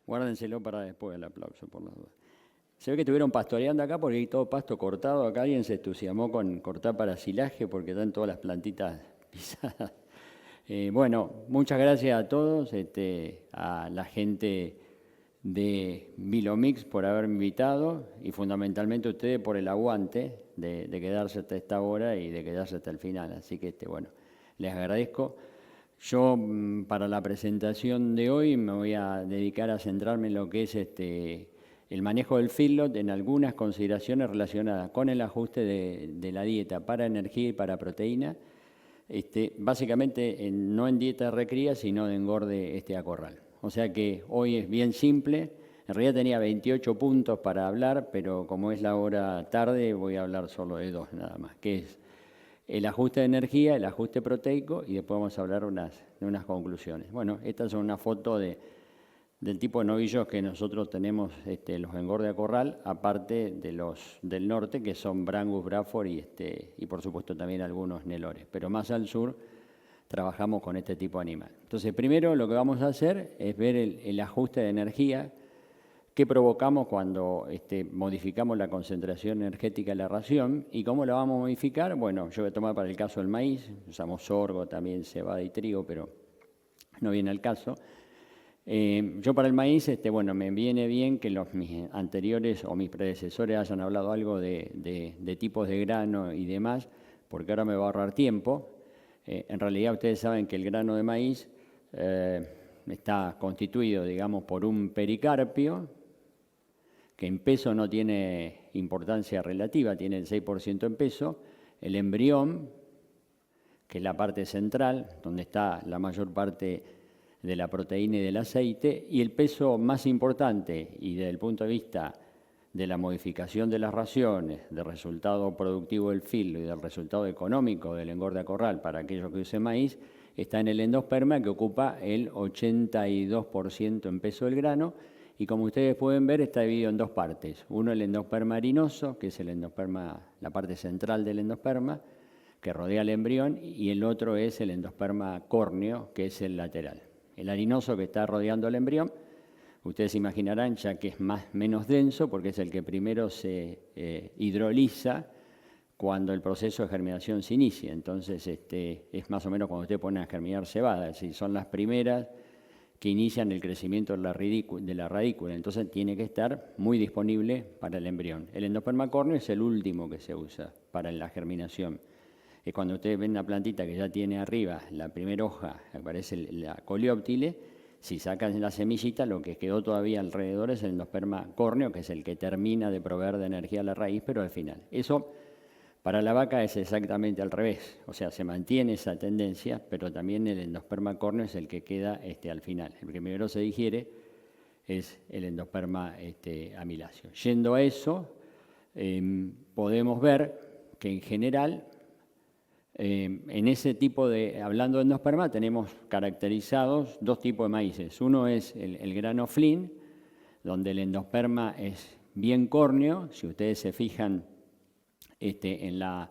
Guárdenselo para después el aplauso, por las dudas. Se ve que estuvieron pastoreando acá porque hay todo pasto cortado. Acá alguien se entusiasmó con cortar para silaje porque están todas las plantitas pisadas. Bueno, muchas gracias a todos, a la gente de Vilomix por haberme invitado y fundamentalmente a ustedes por el aguante de quedarse hasta esta hora y de quedarse hasta el final. Así que, bueno, les agradezco. Yo, para la presentación de hoy, me voy a dedicar a centrarme en lo que es el manejo del feedlot, en algunas consideraciones relacionadas con el ajuste de la dieta para energía y para proteína, básicamente no en dieta de recría, sino de engorde a corral. O sea que hoy es bien simple. En realidad tenía 28 puntos para hablar, pero como es la hora tarde, voy a hablar solo de 2 nada más, que es el ajuste de energía, el ajuste proteico, y después vamos a hablar de unas conclusiones. Bueno, estas son una foto del tipo de novillos que nosotros tenemos, los engorde a corral, aparte de los del norte, que son Brangus, Braford y por supuesto también algunos Nelores. Pero más al sur trabajamos con este tipo de animal. Entonces, primero lo que vamos a hacer es ver el ajuste de energía que provocamos cuando modificamos la concentración energética de la ración y cómo la vamos a modificar. Bueno, yo voy a tomar para el caso del maíz, usamos sorgo, también cebada y trigo, pero no viene al caso. Yo para el maíz, bueno, me viene bien que mis anteriores o mis predecesores hayan hablado algo de tipos de grano y demás, porque ahora me va a ahorrar tiempo. En realidad ustedes saben que el grano de maíz está constituido, digamos, por un pericarpio, que en peso no tiene importancia relativa, tiene el 6% en peso, el embrión, que es la parte central, donde está la mayor parte de la proteína y del aceite, y el peso más importante, y desde el punto de vista de la modificación de las raciones, del resultado productivo del filo y del resultado económico del engorde a corral para aquellos que usen maíz, está en el endosperma, que ocupa el 82% en peso del grano, y como ustedes pueden ver está dividido en 2 partes. Uno el endosperma harinoso, que es el endosperma, la parte central del endosperma, que rodea el embrión, y el otro es el endosperma córneo, que es el lateral. El harinoso que está rodeando el embrión, ustedes imaginarán ya que es menos denso, porque es el que primero se hidroliza cuando el proceso de germinación se inicia. Entonces, es más o menos cuando usted pone a germinar cebada, es decir, son las primeras que inician el crecimiento de la radícula, entonces tiene que estar muy disponible para el embrión. El endosperma córneo es el último que se usa para la germinación. Es cuando ustedes ven una plantita que ya tiene arriba la primera hoja, aparece la coleóptile, si sacan la semillita, lo que quedó todavía alrededor es el endosperma córneo, que es el que termina de proveer de energía a la raíz, pero al final. Eso para la vaca es exactamente al revés, o sea, se mantiene esa tendencia, pero también el endosperma córneo es el que queda al final. El que primero se digiere es el endosperma amiláceo. Yendo a eso, podemos ver que en general, en ese tipo hablando de endosperma, tenemos caracterizados 2 tipos de maíces. Uno es el grano flin, donde el endosperma es bien córneo. Si ustedes se fijan en la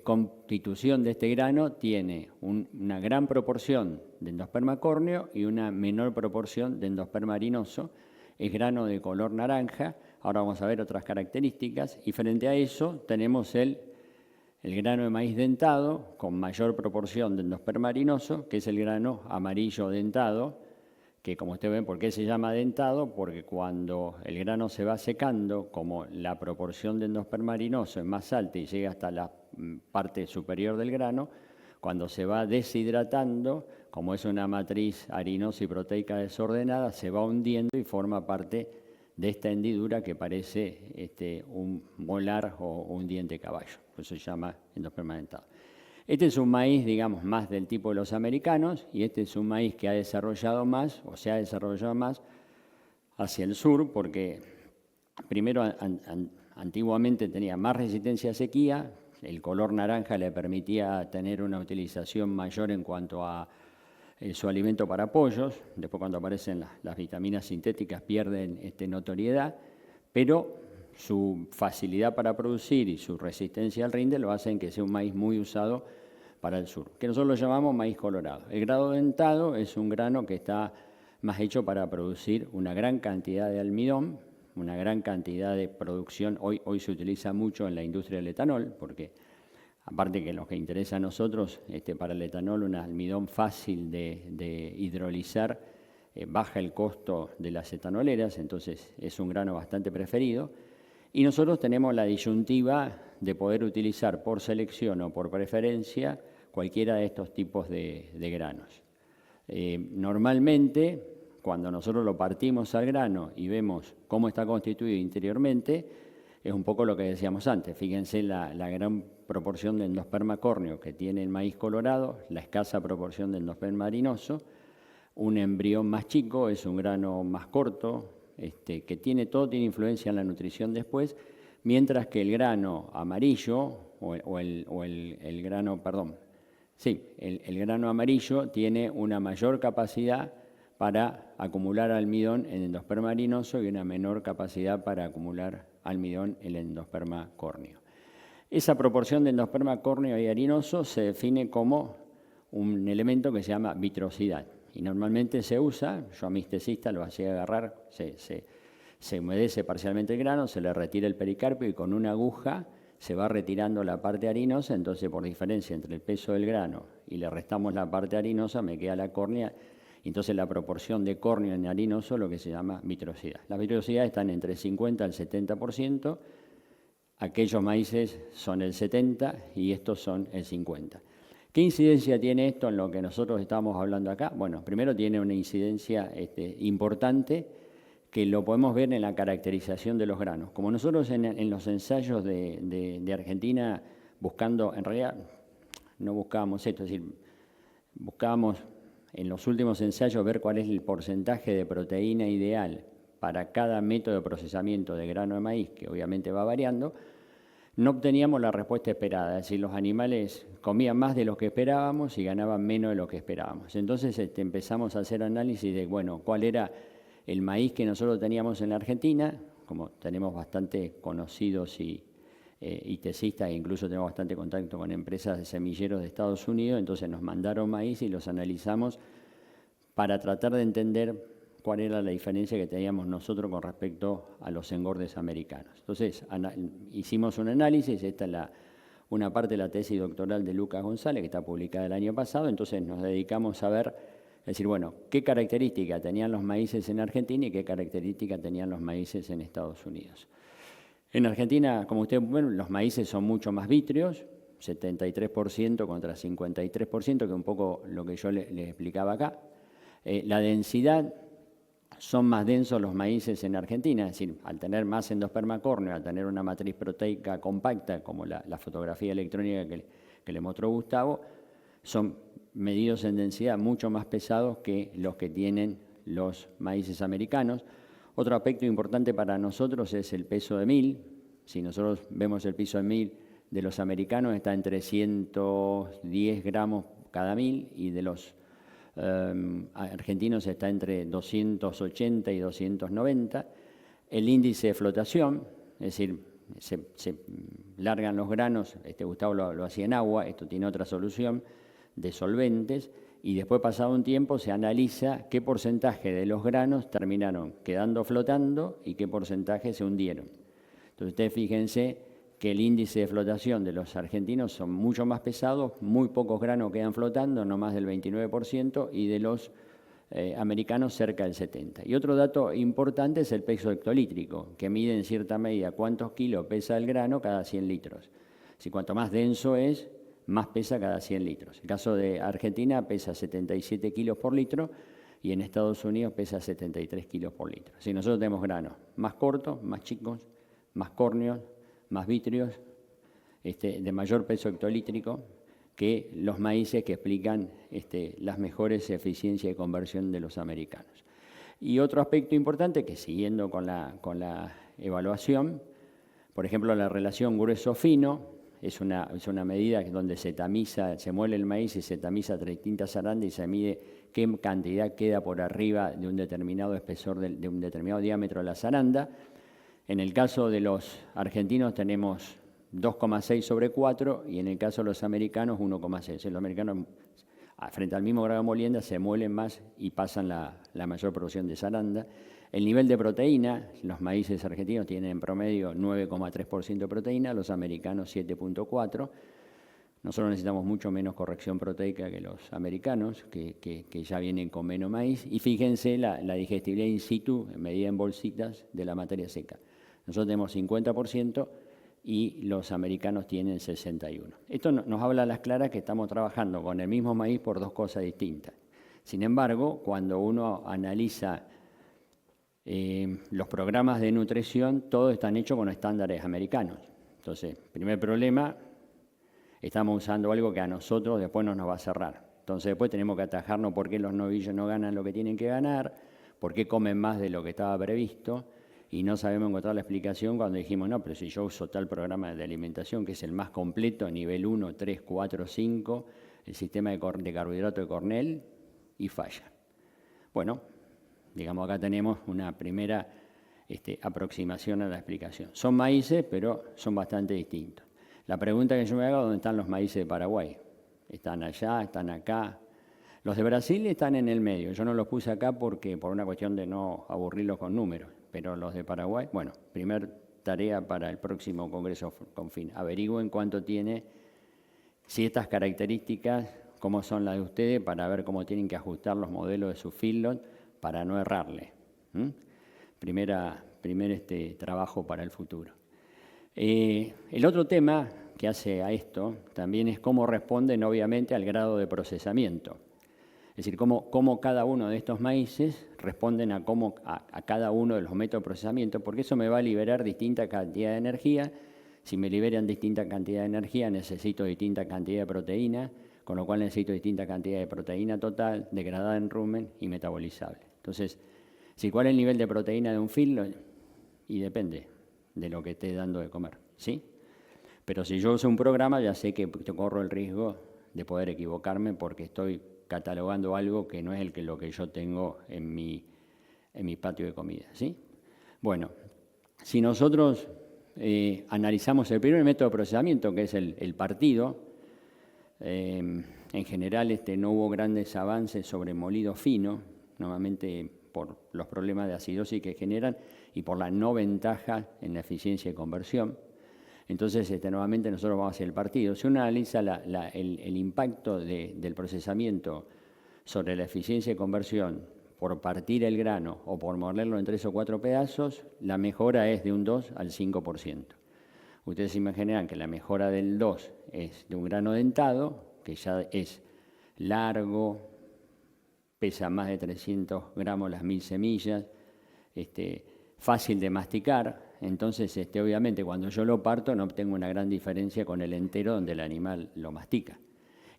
constitución de este grano, tiene una gran proporción de endosperma córneo y una menor proporción de endosperma harinoso. Es grano de color naranja. Ahora vamos a ver otras características. Y frente a eso tenemos el grano de maíz dentado, con mayor proporción de endosperma harinoso, que es el grano amarillo dentado, que como ustedes ven, ¿por qué se llama dentado? Porque cuando el grano se va secando, como la proporción de endosperma harinoso es más alta y llega hasta la parte superior del grano, cuando se va deshidratando, como es una matriz harinosa y proteica desordenada, se va hundiendo y forma parte de esta hendidura que parece un molar o un diente de caballo. Por eso se llama endosperma dentado. Este es un maíz, digamos, más del tipo de los americanos, y este es un maíz que ha desarrollado más, o se ha desarrollado más hacia el sur, porque primero antiguamente tenía más resistencia a sequía, el color naranja le permitía tener una utilización mayor en cuanto a su alimento para pollos. Después, cuando aparecen las vitaminas sintéticas, pierden notoriedad, pero su facilidad para producir y su resistencia al rinde lo hacen que sea un maíz muy usado para el sur, que nosotros lo llamamos maíz colorado. El grano dentado es un grano que está más hecho para producir una gran cantidad de almidón, una gran cantidad de producción. Hoy se utiliza mucho en la industria del etanol, porque aparte que lo que interesa a nosotros, para el etanol, un almidón fácil de hidrolizar, baja el costo de las etanoleras, entonces es un grano bastante preferido. Y nosotros tenemos la disyuntiva de poder utilizar por selección o por preferencia cualquiera de estos tipos de granos. Normalmente, cuando nosotros lo partimos al grano y vemos cómo está constituido interiormente, es un poco lo que decíamos antes. Fíjense la gran proporción de endosperma córneo que tiene el maíz colorado, la escasa proporción de endosperma harinoso, un embrión más chico, es un grano más corto, que todo tiene influencia en la nutrición después, mientras que el grano amarillo, el grano amarillo tiene una mayor capacidad para acumular almidón en endosperma harinoso y una menor capacidad para acumular almidón en el endosperma córneo. Esa proporción de endosperma córneo y harinoso se define como un elemento que se llama vitrosidad. Y normalmente se usa, yo a mis tesistas lo hacía agarrar, se humedece parcialmente el grano, se le retira el pericarpio y con una aguja se va retirando la parte harinosa, entonces por diferencia entre el peso del grano y le restamos la parte harinosa, me queda la córnea, entonces la proporción de córneo en harinoso lo que se llama vitrosidad. Las vitrosidades están entre el 50 al 70%, aquellos maíces son el 70% y estos son el 50%. ¿Qué incidencia tiene esto en lo que nosotros estamos hablando acá? Bueno, primero tiene una incidencia importante que lo podemos ver en la caracterización de los granos. Como nosotros en los ensayos de Argentina, en realidad no buscábamos esto, es decir, buscábamos en los últimos ensayos ver cuál es el porcentaje de proteína ideal para cada método de procesamiento de grano de maíz, que obviamente va variando. No obteníamos la respuesta esperada, es decir, los animales comían más de lo que esperábamos y ganaban menos de lo que esperábamos. Entonces empezamos a hacer análisis de, cuál era el maíz que nosotros teníamos en la Argentina, como tenemos bastante conocidos y tesistas, e incluso tenemos bastante contacto con empresas de semilleros de Estados Unidos, entonces nos mandaron maíz y los analizamos para tratar de entender cuál era la diferencia que teníamos nosotros con respecto a los engordes americanos. Entonces, hicimos un análisis, esta es una parte de la tesis doctoral de Lucas González, que está publicada el año pasado, entonces nos dedicamos a ver, es decir, qué características tenían los maíces en Argentina y qué características tenían los maíces en Estados Unidos. En Argentina, como ustedes ven, los maíces son mucho más vítreos, 73% contra 53%, que es un poco lo que yo les explicaba acá. La densidad, son más densos los maíces en Argentina, es decir, al tener más endosperma córneo, al tener una matriz proteica compacta, como la fotografía electrónica que le mostró Gustavo, son medidos en densidad mucho más pesados que los que tienen los maíces americanos. Otro aspecto importante para nosotros es el peso de mil. Si nosotros vemos el peso de mil de los americanos, está entre 110 gramos cada mil y de los argentinos está entre 280 y 290. El índice de flotación, es decir, se largan los granos, Gustavo lo hacía en agua, esto tiene otra solución de solventes, y después pasado un tiempo se analiza qué porcentaje de los granos terminaron quedando flotando y qué porcentaje se hundieron. Entonces ustedes fíjense que el índice de flotación de los argentinos son mucho más pesados, muy pocos granos quedan flotando, no más del 29%, y de los americanos cerca del 70%. Y otro dato importante es el peso hectolítrico, que mide en cierta medida cuántos kilos pesa el grano cada 100 litros. Si cuanto más denso es, más pesa cada 100 litros. El caso de Argentina pesa 77 kilos por litro y en Estados Unidos pesa 73 kilos por litro. Si nosotros tenemos granos más cortos, más chicos, más córneos, más vítreos, de mayor peso hectolítrico que los maíces que explican las mejores eficiencias de conversión de los americanos. Y otro aspecto importante, que siguiendo con la evaluación, por ejemplo, la relación grueso-fino, es una medida donde se tamiza, se muele el maíz y se tamiza tres distintas zarandas y se mide qué cantidad queda por arriba de un determinado espesor, de un determinado diámetro de la zaranda. En el caso de los argentinos tenemos 2,6/4 y en el caso de los americanos 1,6. Los americanos frente al mismo grado de molienda se muelen más y pasan la mayor producción de zaranda. El nivel de proteína, los maíces argentinos tienen en promedio 9,3% de proteína, los americanos 7,4%. Nosotros necesitamos mucho menos corrección proteica que los americanos, que ya vienen con menos maíz. Y fíjense la digestibilidad in situ, medida en bolsitas, de la materia seca. Nosotros tenemos 50% y los americanos tienen 61%. Esto nos habla a las claras que estamos trabajando con el mismo maíz por dos cosas distintas. Sin embargo, cuando uno analiza los programas de nutrición, todos están hechos con estándares americanos. Entonces, primer problema, estamos usando algo que a nosotros después no nos va a cerrar. Entonces después tenemos que atajarnos por qué los novillos no ganan lo que tienen que ganar, por qué comen más de lo que estaba previsto, y no sabemos encontrar la explicación cuando dijimos, no, pero si yo uso tal programa de alimentación que es el más completo, nivel 1, 3, 4, 5, el sistema de carbohidrato de Cornell, y falla. Bueno, digamos acá tenemos una primera aproximación a la explicación. Son maíces, pero son bastante distintos. La pregunta que yo me hago, ¿dónde están los maíces de Paraguay? ¿Están allá? ¿Están acá? Los de Brasil están en el medio. Yo no los puse acá por una cuestión de no aburrirlos con números. Pero los de Paraguay, bueno, primer tarea para el próximo Congreso Confin. Averigüen cuánto tiene, si estas características, cómo son las de ustedes, para ver cómo tienen que ajustar los modelos de su feedlot para no errarle. Primer trabajo para el futuro. El otro tema que hace a esto también es cómo responden obviamente al grado de procesamiento. Es decir, cómo cada uno de estos maíces responden a cada uno de los métodos de procesamiento, porque eso me va a liberar distinta cantidad de energía. Si me liberan distinta cantidad de energía, necesito distinta cantidad de proteína, con lo cual necesito distinta cantidad de proteína total, degradada en rumen y metabolizable. Entonces, ¿cuál es el nivel de proteína de un feedlot? Y depende de lo que esté dando de comer, ¿sí? Pero si yo uso un programa, ya sé que corro el riesgo de poder equivocarme porque estoy catalogando algo que no es lo que yo tengo en mi patio de comida, ¿sí? Bueno, si nosotros analizamos el primer método de procesamiento, que es el partido, en general no hubo grandes avances sobre molido fino, normalmente por los problemas de acidosis que generan y por la no ventaja en la eficiencia de conversión. Entonces, nuevamente nosotros vamos a hacer el partido. Si uno analiza el impacto del procesamiento sobre la eficiencia de conversión por partir el grano o por molerlo en 3 o 4 pedazos, la mejora es de un 2 al 5%. Ustedes se imaginarán que la mejora del 2 es de un grano dentado, que ya es largo, pesa más de 300 gramos las 1000 semillas, fácil de masticar. Entonces, obviamente, cuando yo lo parto no obtengo una gran diferencia con el entero donde el animal lo mastica.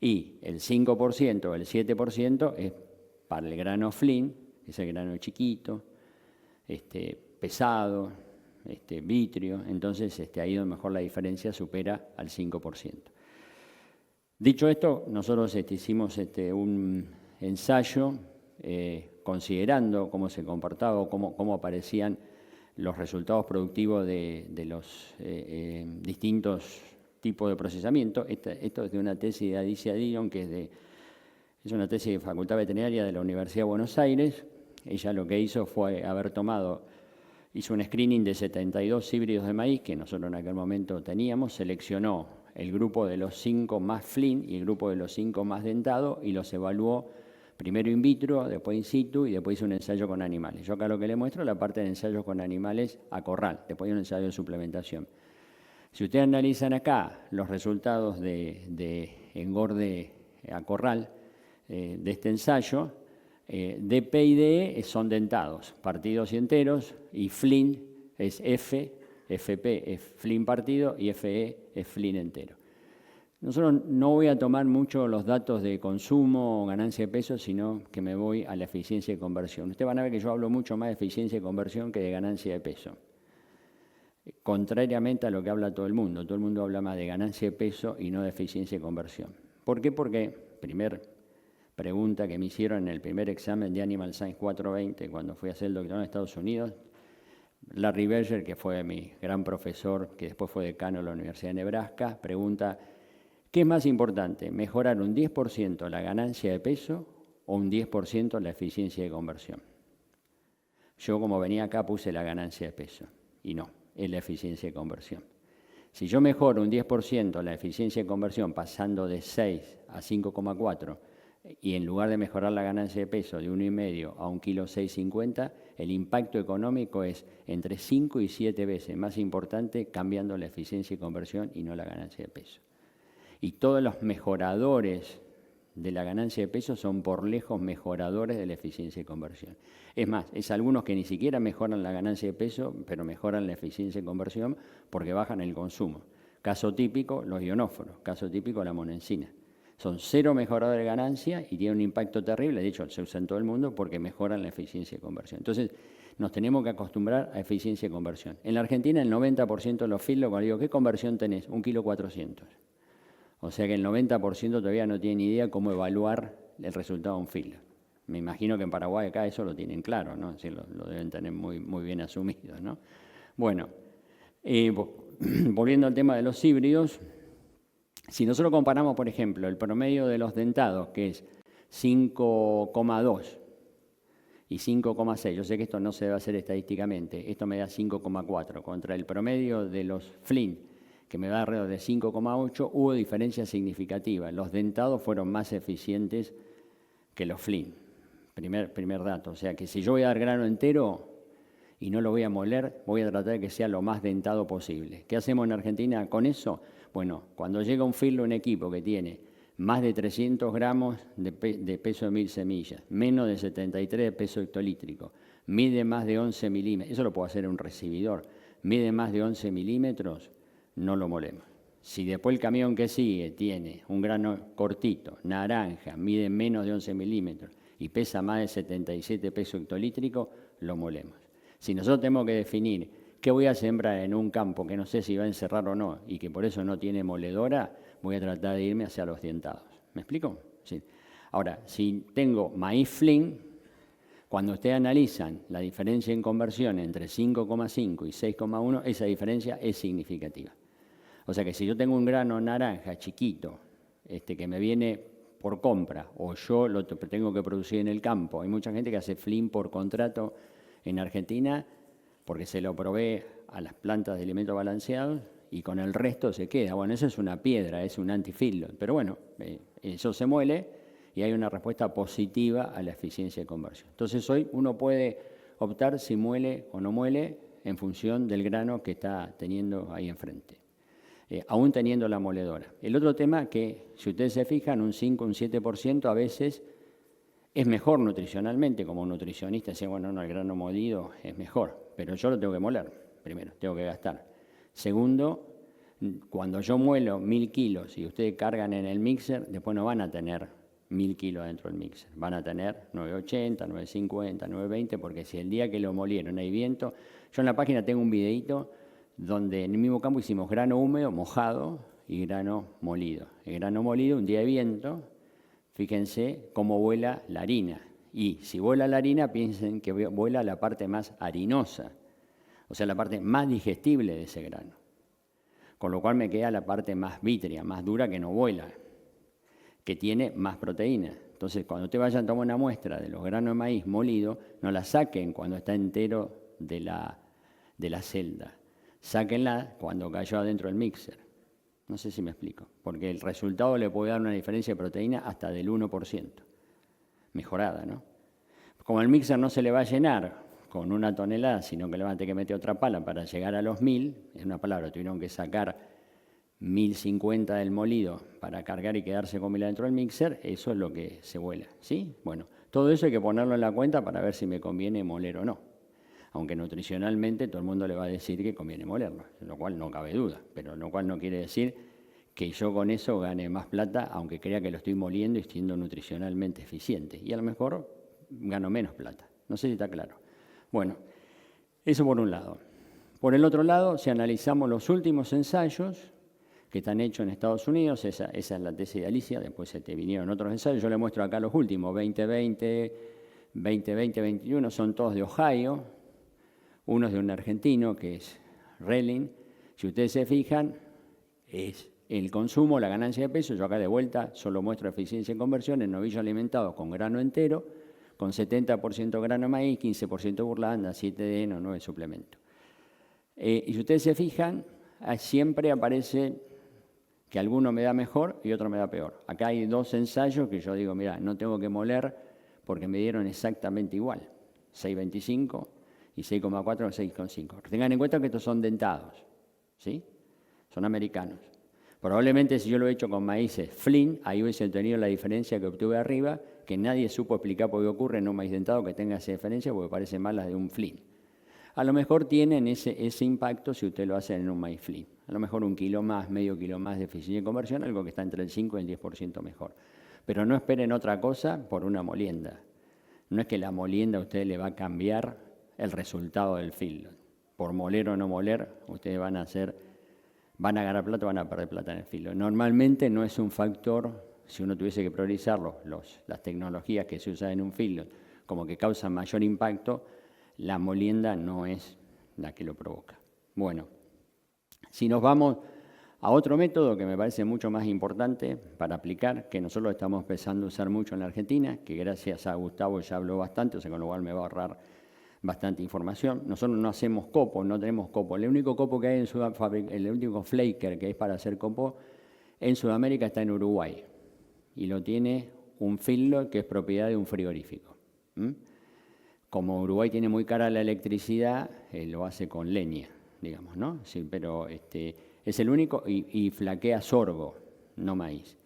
Y el 5% o el 7% es para el grano flin, que es el grano chiquito, pesado, vitrio. Entonces, ahí donde mejor la diferencia supera al 5%. Dicho esto, nosotros hicimos un ensayo considerando cómo se comportaba o cómo aparecían los resultados productivos de los distintos tipos de procesamiento. Esto es de una tesis de Alicia Dillon, que es una tesis de Facultad Veterinaria de la Universidad de Buenos Aires. Ella lo que hizo fue hizo un screening de 72 híbridos de maíz que nosotros en aquel momento teníamos, seleccionó el grupo de los 5 más flin y el grupo de los 5 más dentado y los evaluó primero in vitro, después in situ y después hizo un ensayo con animales. Yo acá lo que le muestro es la parte de ensayos con animales a corral, después un ensayo de suplementación. Si ustedes analizan acá los resultados de engorde a corral de este ensayo, DP y DE son dentados, partidos y enteros, y FLIN es FP es FLIN partido y FE es FLIN entero. Nosotros no voy a tomar mucho los datos de consumo o ganancia de peso, sino que me voy a la eficiencia de conversión. Ustedes van a ver que yo hablo mucho más de eficiencia de conversión que de ganancia de peso. Contrariamente a lo que habla todo el mundo habla más de ganancia de peso y no de eficiencia de conversión. ¿Por qué? Porque, primer pregunta que me hicieron en el primer examen de Animal Science 420, cuando fui a hacer el doctorado en Estados Unidos, Larry Berger, que fue mi gran profesor, que después fue decano de la Universidad de Nebraska, pregunta: ¿Qué es más importante? ¿Mejorar un 10% la ganancia de peso o un 10% la eficiencia de conversión? Yo, como venía acá, puse la ganancia de peso y no, es la eficiencia de conversión. Si yo mejoro un 10% la eficiencia de conversión pasando de 6 a 5,4 y en lugar de mejorar la ganancia de peso de 1,5 a 1,650 kg, el impacto económico es entre 5 y 7 veces más importante cambiando la eficiencia de conversión y no la ganancia de peso. Y todos los mejoradores de la ganancia de peso son por lejos mejoradores de la eficiencia de conversión. Es más, es algunos que ni siquiera mejoran la ganancia de peso, pero mejoran la eficiencia de conversión porque bajan el consumo. Caso típico, los ionóforos, caso típico, la monensina. Son 0 mejoradores de ganancia y tienen un impacto terrible, de hecho se usa en todo el mundo porque mejoran la eficiencia de conversión. Entonces, nos tenemos que acostumbrar a eficiencia de conversión. En la Argentina, el 90% de los feedlots, cuando digo, ¿qué conversión tenés? 1,4 kg. O sea que el 90% todavía no tiene ni idea cómo evaluar el resultado de un feedlot. Me imagino que en Paraguay acá eso lo tienen claro, ¿no? Sí, lo deben tener muy bien asumido, ¿no? Bueno, volviendo al tema de los híbridos, si nosotros comparamos, por ejemplo, el promedio de los dentados, que es 5,2 y 5,6, yo sé que esto no se debe hacer estadísticamente, esto me da 5,4, contra el promedio de los Flynn, que me da alrededor de 5,8, hubo diferencias significativas. Los dentados fueron más eficientes que los Flynn. Primer dato. O sea que si yo voy a dar grano entero y no lo voy a moler, voy a tratar de que sea lo más dentado posible. ¿Qué hacemos en Argentina con eso? Bueno, cuando llega un filo, un equipo que tiene más de 300 gramos de peso de 1000 semillas, menos de 73 de peso hectolítrico, mide más de 11 milímetros, eso lo puedo hacer en un recibidor, mide más de 11 milímetros, no lo molemos. Si después el camión que sigue tiene un grano cortito, naranja, mide menos de 11 milímetros y pesa más de 77 peso hectolítrico, lo molemos. Si nosotros tenemos que definir qué voy a sembrar en un campo que no sé si va a encerrar o no y que por eso no tiene moledora, voy a tratar de irme hacia los dientados. ¿Me explico? Sí. Ahora, si tengo maíz Flynn, cuando ustedes analizan la diferencia en conversión entre 5,5 y 6,1, esa diferencia es significativa. O sea que si yo tengo un grano naranja chiquito, que me viene por compra, o yo lo tengo que producir en el campo, hay mucha gente que hace Flynn por contrato en Argentina porque se lo provee a las plantas de alimentos balanceados y con el resto se queda. Bueno, eso es una piedra, es un anti-feedlot, pero bueno, eso se muele y hay una respuesta positiva a la eficiencia de conversión. Entonces hoy uno puede optar si muele o no muele en función del grano que está teniendo ahí enfrente, aún teniendo la moledora. El otro tema que, si ustedes se fijan, un 5, un 7% a veces es mejor nutricionalmente, como un nutricionista dice, bueno, no, el grano molido es mejor, pero yo lo tengo que moler, primero, tengo que gastar. Segundo, cuando yo muelo 1000 kilos y ustedes cargan en el mixer, después no van a tener 1000 kilos dentro del mixer, van a tener 980, 950, 920, porque si el día que lo molieron hay viento, yo en la página tengo un videito donde en el mismo campo hicimos grano húmedo, mojado y grano molido. El grano molido, un día de viento, fíjense cómo vuela la harina. Y si vuela la harina, piensen que vuela la parte más harinosa, o sea, la parte más digestible de ese grano. Con lo cual me queda la parte más vítrea, más dura que no vuela, que tiene más proteína. Entonces, cuando ustedes vayan a tomar una muestra de los granos de maíz molidos, no la saquen cuando está entero de la celda. Sáquenla cuando cayó adentro del mixer. No sé si me explico, porque el resultado le puede dar una diferencia de proteína hasta del 1%. Mejorada, ¿no? Como el mixer no se le va a llenar con 1 tonelada, sino que le van a tener que meter otra pala para llegar a los 1000, es una palabra, tuvieron que sacar 1050 del molido para cargar y quedarse con 1000 dentro del mixer, eso es lo que se vuela, ¿sí? Bueno, todo eso hay que ponerlo en la cuenta para ver si me conviene moler o no. Aunque nutricionalmente todo el mundo le va a decir que conviene molerlo, lo cual no cabe duda, pero lo cual no quiere decir que yo con eso gane más plata, aunque crea que lo estoy moliendo y siendo nutricionalmente eficiente. Y a lo mejor gano menos plata. No sé si está claro. Bueno, eso por un lado. Por el otro lado, si analizamos los últimos ensayos que están hechos en Estados Unidos, esa es la tesis de Alicia, después se te vinieron otros ensayos, yo le muestro acá los últimos, 2020, 2021, son todos de Ohio, uno es de un argentino que es Relin. Si ustedes se fijan, es el consumo, la ganancia de peso. Yo acá de vuelta solo muestro eficiencia en conversión en novillos alimentados con grano entero, con 70% grano de maíz, 15% burlanda, 7 de heno, 9 suplemento. Y si ustedes se fijan, siempre aparece que alguno me da mejor y otro me da peor. Acá hay 2 ensayos que yo digo, mira, no tengo que moler porque me dieron exactamente igual, 6,25 y 6,4 o 6,5. Tengan en cuenta que estos son dentados, ¿sí? Son americanos. Probablemente si yo lo he hecho con maíces Flynn, ahí hubiese tenido la diferencia que obtuve arriba, que nadie supo explicar por qué ocurre en un maíz dentado que tenga esa diferencia, porque parece más la de un Flynn. A lo mejor tienen ese impacto si usted lo hace en un maíz Flynn. A lo mejor 1 kilo más, medio kilo más de eficiencia de conversión, algo que está entre el 5 y el 10% mejor. Pero no esperen otra cosa por una molienda. No es que la molienda a usted le va a cambiar el resultado del feedlot. Por moler o no moler, ustedes van a ganar plata o van a perder plata en el feedlot. Normalmente no es un factor, si uno tuviese que priorizarlo, las tecnologías que se usan en un feedlot como que causan mayor impacto, la molienda no es la que lo provoca. Bueno, si nos vamos a otro método que me parece mucho más importante para aplicar, que nosotros estamos empezando a usar mucho en la Argentina, que gracias a Gustavo ya habló bastante, o sea, con lo cual me va a ahorrar bastante información. Nosotros no hacemos copo, no tenemos copo. El único copo que hay en Sudamérica, el único flaker que es para hacer copo en Sudamérica está en Uruguay y lo tiene un feedlot que es propiedad de un frigorífico. Como Uruguay tiene muy cara la electricidad, lo hace con leña, digamos, ¿no? Sí, pero es el único y flaquea sorgo, no maíz.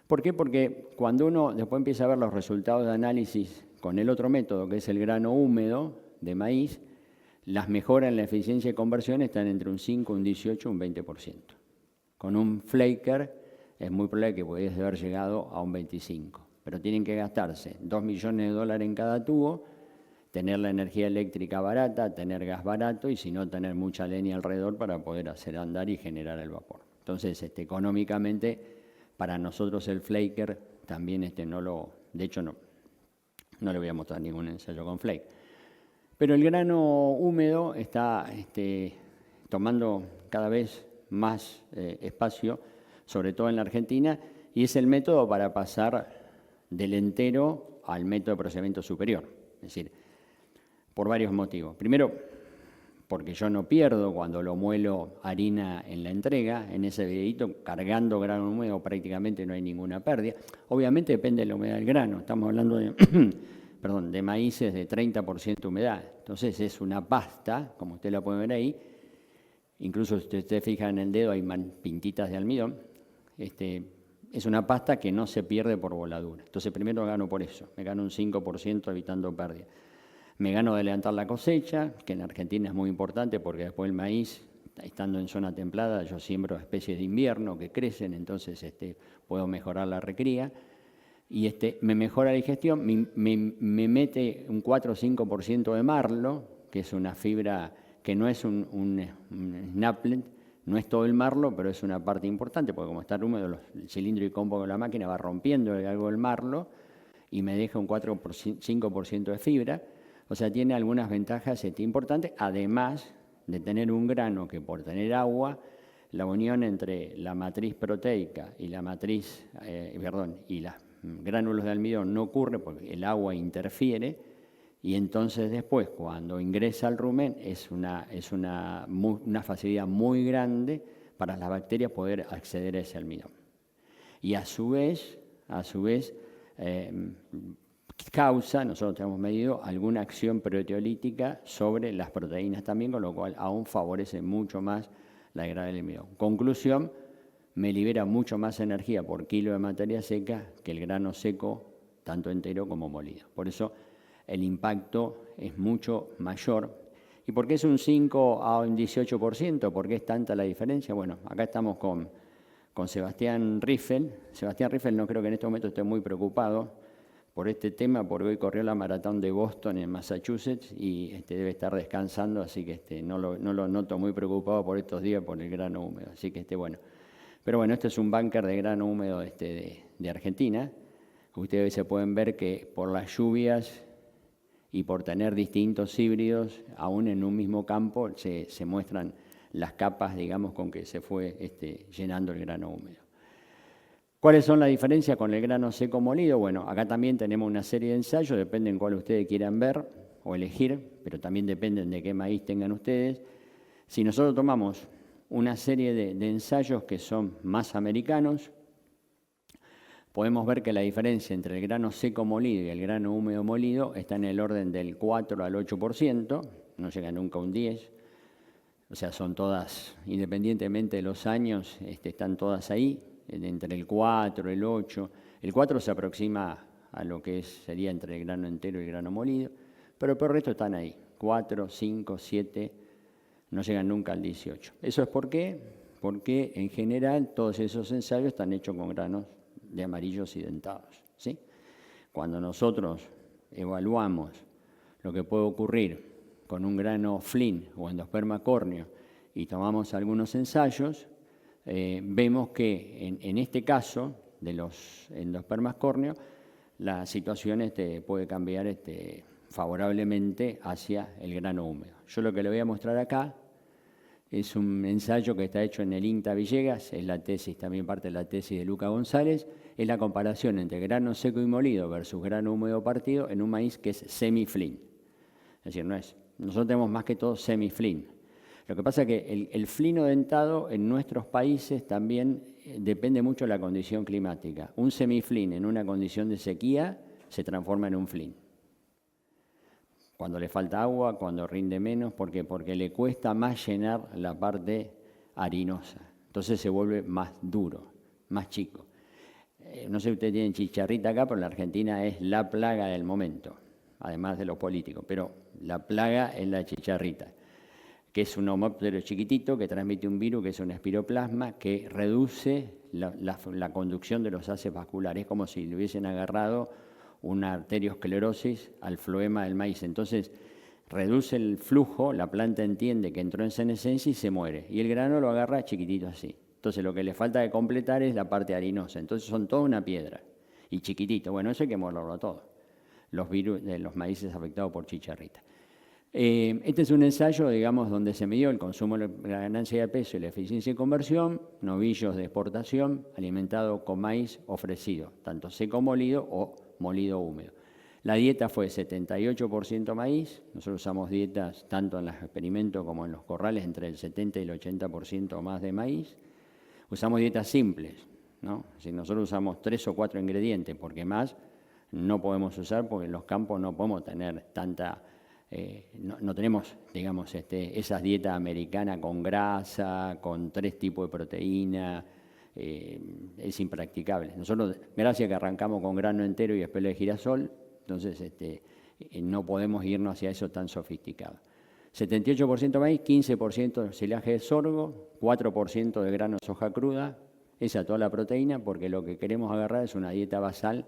¿Por qué? Porque cuando uno después empieza a ver los resultados de análisis con el otro método, que es el grano húmedo de maíz, las mejoras en la eficiencia de conversión están entre un 5, un 18, un 20%. Con un flaker es muy probable que pudiese haber llegado a un 25%, pero tienen que gastarse $2 millones en cada tubo, tener la energía eléctrica barata, tener gas barato y si no tener mucha leña alrededor para poder hacer andar y generar el vapor. Entonces, económicamente, para nosotros el flaker también de hecho no le voy a mostrar ningún ensayo con flake. Pero el grano húmedo está tomando cada vez más espacio, sobre todo en la Argentina, y es el método para pasar del entero al método de procesamiento superior. Es decir, por varios motivos. Primero, porque yo no pierdo cuando lo muelo harina en la entrega. En ese videito, cargando grano húmedo prácticamente no hay ninguna pérdida. Obviamente depende de la humedad del grano. Estamos hablando de maíces de 30% humedad. Entonces es una pasta, como usted la puede ver ahí. Incluso si usted fija en el dedo hay pintitas de almidón. Es una pasta que no se pierde por voladura. Entonces primero gano por eso. Me gano un 5% evitando pérdida. Me gano de levantar la cosecha, que en Argentina es muy importante porque después el maíz, estando en zona templada, yo siembro especies de invierno que crecen, entonces puedo mejorar la recría. Y me mejora la digestión, me mete un 4 o 5% de marlo, que es una fibra que no es un snaplet, no es todo el marlo, pero es una parte importante, porque como está húmedo, el cilindro y combo de la máquina va rompiendo algo del marlo y me deja un 4 o 5% de fibra. O sea, tiene algunas ventajas importantes, además de tener un grano que por tener agua, la unión entre la matriz proteica y la matriz, y los gránulos de almidón no ocurre porque el agua interfiere y entonces después cuando ingresa al rumen es una facilidad muy grande para las bacterias poder acceder a ese almidón. Y a su vez, causa, nosotros tenemos medido, alguna acción proteolítica sobre las proteínas también, con lo cual aún favorece mucho más la degradación del almidón. Conclusión, me libera mucho más energía por kilo de materia seca que el grano seco, tanto entero como molido. Por eso el impacto es mucho mayor. ¿Y por qué es un 5 a un 18%? ¿Por qué es tanta la diferencia? Bueno, acá estamos con Sebastián Riffel. Sebastián Riffel no creo que en este momento esté muy preocupado por este tema, porque hoy corrió la maratón de Boston en Massachusetts y debe estar descansando, así que no lo noto muy preocupado por estos días por el grano húmedo. Así que bueno. Pero bueno, este es un búnker de grano húmedo de Argentina. Ustedes se pueden ver que por las lluvias y por tener distintos híbridos, aún en un mismo campo, se muestran las capas, digamos, con que se fue llenando el grano húmedo. ¿Cuáles son las diferencias con el grano seco molido? Bueno, acá también tenemos una serie de ensayos, depende en cuál ustedes quieran ver o elegir, pero también dependen de qué maíz tengan ustedes. Si nosotros tomamos una serie de ensayos que son más americanos, podemos ver que la diferencia entre el grano seco molido y el grano húmedo molido está en el orden del 4 al 8%, no llega nunca a un 10%, o sea, son todas, independientemente de los años, están todas ahí, entre el 4, el 8. El 4 se aproxima a lo que sería entre el grano entero y el grano molido, pero por el resto están ahí, 4, 5, 7, no llegan nunca al 18. ¿Eso es por qué? Porque en general todos esos ensayos están hechos con granos de amarillos identados, ¿sí? Cuando nosotros evaluamos lo que puede ocurrir con un grano Flynn o endosperma córneo y tomamos algunos ensayos, vemos que en este caso de los endospermas córneos, la situación puede cambiar favorablemente hacia el grano húmedo. Yo lo que le voy a mostrar acá es un ensayo que está hecho en el INTA Villegas, es la tesis, también parte de la tesis de Luca González, es la comparación entre grano seco y molido versus grano húmedo partido en un maíz que es semi-Flynn. Es decir, nosotros tenemos más que todo semi-Flynn. Lo que pasa es que el flino dentado en nuestros países también depende mucho de la condición climática. Un semi-Flynn en una condición de sequía se transforma en un Flynn. Cuando le falta agua, cuando rinde menos, ¿por qué? Porque le cuesta más llenar la parte harinosa. Entonces se vuelve más duro, más chico. No sé si ustedes tienen chicharrita acá, pero en la Argentina es la plaga del momento, además de los políticos. Pero la plaga es la chicharrita, que es un homóptero chiquitito que transmite un virus que es un espiroplasma que reduce la conducción de los haces vasculares. Es como si le hubiesen agarrado una arteriosclerosis al floema del maíz. Entonces, reduce el flujo, la planta entiende que entró en senescencia y se muere. Y el grano lo agarra chiquitito así. Entonces, lo que le falta de completar es la parte harinosa. Entonces, son toda una piedra y chiquitito. Bueno, eso hay que molerlo todo. Los virus de los maíces afectados por chicharrita. Este es un ensayo, digamos, donde se midió el consumo, la ganancia de peso y la eficiencia de conversión, novillos de exportación, alimentado con maíz ofrecido, tanto seco molido o molido húmedo. La dieta fue 78% maíz, nosotros usamos dietas tanto en los experimentos como en los corrales entre el 70 y el 80% más de maíz. Usamos dietas simples, ¿no? Si nosotros usamos 3 o 4 ingredientes, porque más no podemos usar, porque en los campos no podemos tener tanta... no tenemos, digamos, esas dietas americanas con grasa, con 3 tipos de proteína, es impracticable. Nosotros, gracias a que arrancamos con grano entero y espelo de girasol, entonces no podemos irnos hacia eso tan sofisticado. 78% maíz, 15% de silaje de sorgo, 4% de grano de soja cruda, esa toda la proteína, porque lo que queremos agarrar es una dieta basal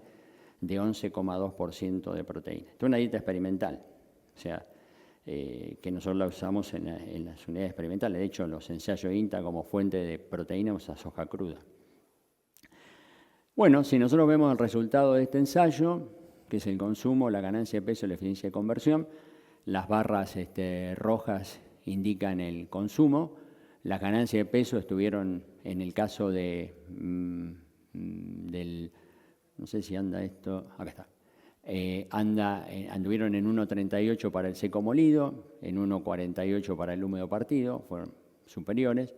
de 11,2% de proteína. Esto es una dieta experimental. O sea, que nosotros la usamos en las unidades experimentales. De hecho, los ensayos INTA como fuente de proteína usa soja cruda. Bueno, si nosotros vemos el resultado de este ensayo, que es el consumo, la ganancia de peso y la eficiencia de conversión, las barras rojas indican el consumo, las ganancias de peso estuvieron en el caso del, no sé si anda esto, acá está. Anduvieron en 1,38 para el seco molido, en 1,48 para el húmedo partido, fueron superiores.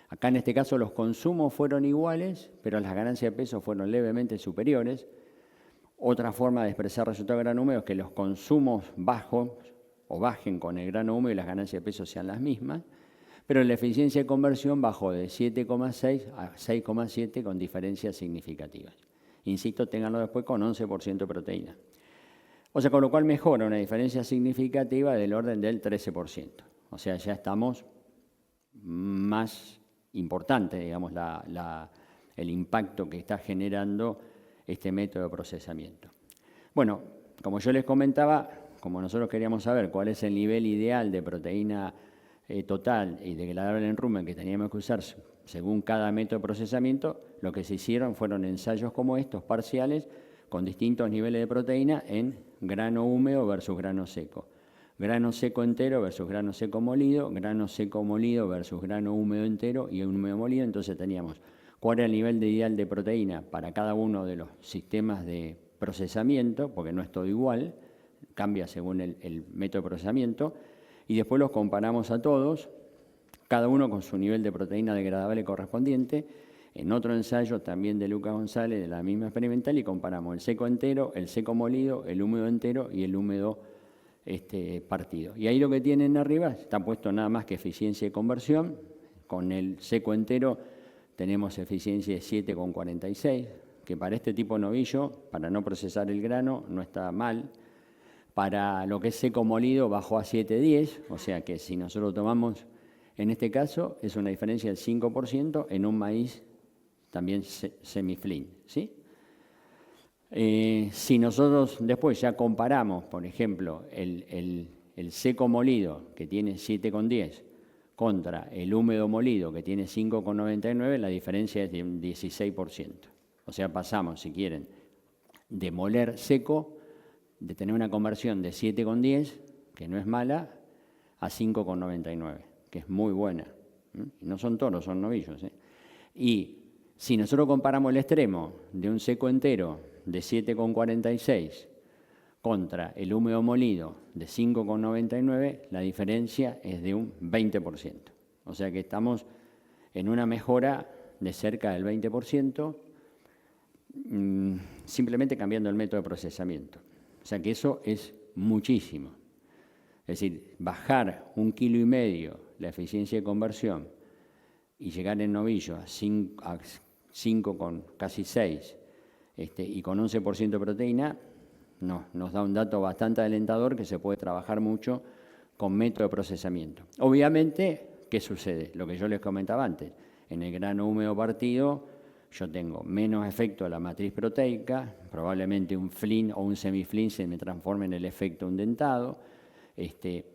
Acá en este caso los consumos fueron iguales, pero las ganancias de peso fueron levemente superiores. Otra forma de expresar resultado de grano húmedo es que los consumos bajos o bajen con el grano húmedo y las ganancias de peso sean las mismas, pero la eficiencia de conversión bajó de 7,6 a 6,7 con diferencias significativas. Insisto, ténganlo después con 11% de proteína. O sea, con lo cual mejora una diferencia significativa del orden del 13%. O sea, ya estamos más importante, digamos, el impacto que está generando este método de procesamiento. Bueno, como yo les comentaba, como nosotros queríamos saber cuál es el nivel ideal de proteína total y degradable en rumen que teníamos que usar según cada método de procesamiento, lo que se hicieron fueron ensayos como estos, parciales, con distintos niveles de proteína en grano húmedo versus grano seco. grano seco entero versus grano seco molido versus grano húmedo entero y húmedo molido. Entonces teníamos cuál era el nivel de ideal de proteína para cada uno de los sistemas de procesamiento, porque no es todo igual, cambia según el método de procesamiento, y después los comparamos a todos, cada uno con su nivel de proteína degradable correspondiente, en otro ensayo también de Lucas González, de la misma experimental, y comparamos el seco entero, el seco molido, el húmedo entero y el húmedo partido. Y ahí lo que tienen arriba está puesto nada más que eficiencia de conversión. Con el seco entero tenemos eficiencia de 7,46, que para este tipo de novillo, para no procesar el grano, no está mal. Para lo que es seco molido bajó a 7,10, o sea que si nosotros tomamos, en este caso, es una diferencia del 5% en un maíz también semiflin, ¿sí? Si nosotros después ya comparamos, por ejemplo, el seco molido, que tiene 7,10, contra el húmedo molido, que tiene 5,99, la diferencia es de un 16%. O sea, pasamos, si quieren, de moler seco, de tener una conversión de 7,10, que no es mala, a 5,99, que es muy buena. No son toros, son novillos. Y si nosotros comparamos el extremo de un seco entero de 7,46 contra el húmedo molido de 5,99, la diferencia es de un 20%. O sea que estamos en una mejora de cerca del 20%, simplemente cambiando el método de procesamiento. O sea que eso es muchísimo. Es decir, bajar 1,5 kilos la eficiencia de conversión y llegar en novillo a 5 con casi 6 y con 11% de proteína, nos da un dato bastante alentador que se puede trabajar mucho con método de procesamiento. Obviamente, ¿qué sucede? Lo que yo les comentaba antes, en el grano húmedo partido yo tengo menos efecto de la matriz proteica, probablemente un flin o un semiflin se me transforme en el efecto undentado,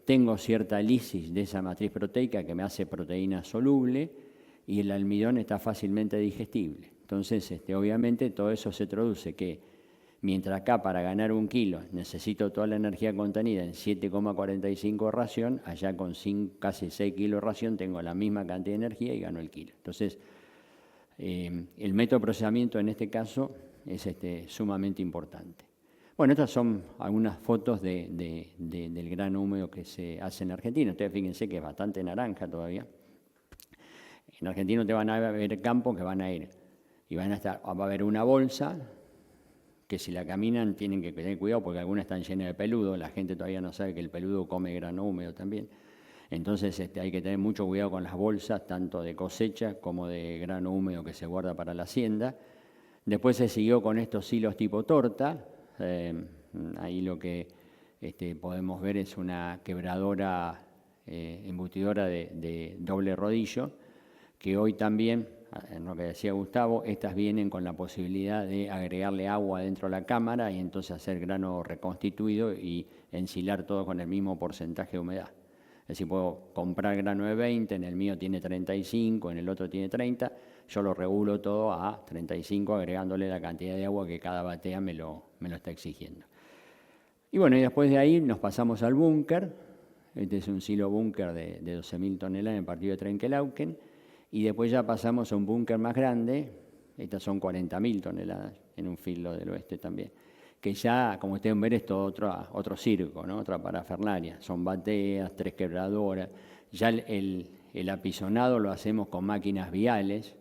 tengo cierta lisis de esa matriz proteica que me hace proteína soluble y el almidón está fácilmente digestible. Entonces, obviamente todo eso se traduce que mientras acá para ganar 1 kilo necesito toda la energía contenida en 7,45 de ración, allá con casi 6 kilos de ración tengo la misma cantidad de energía y gano el kilo. Entonces, el método de procesamiento en este caso es sumamente importante. Bueno, estas son algunas fotos del grano húmedo que se hace en Argentina. Ustedes fíjense que es bastante naranja todavía. En Argentina te van a ver campos que van a ir y va a haber una bolsa que si la caminan tienen que tener cuidado porque algunas están llenas de peludo, la gente todavía no sabe que el peludo come grano húmedo también. Entonces hay que tener mucho cuidado con las bolsas, tanto de cosecha como de grano húmedo que se guarda para la hacienda. Después se siguió con estos hilos tipo torta. Ahí lo que podemos ver es una quebradora embutidora de doble rodillo, que hoy también, en lo que decía Gustavo, estas vienen con la posibilidad de agregarle agua dentro de la cámara y entonces hacer grano reconstituido y ensilar todo con el mismo porcentaje de humedad. Es decir, puedo comprar grano de 20, en el mío tiene 35, en el otro tiene 30, yo lo regulo todo a 35 agregándole la cantidad de agua que cada batea me lo está exigiendo. Y bueno, y después de ahí nos pasamos al búnker. Este es un silo búnker de 12.000 toneladas en el partido de Trenkelauken. Y después ya pasamos a un búnker más grande, estas son 40.000 toneladas en un filo del oeste también, que ya, como ustedes ven, es todo otro circo, ¿no? Otra parafernalia. Son bateas, 3 quebradoras. Ya el apisonado lo hacemos con máquinas viales,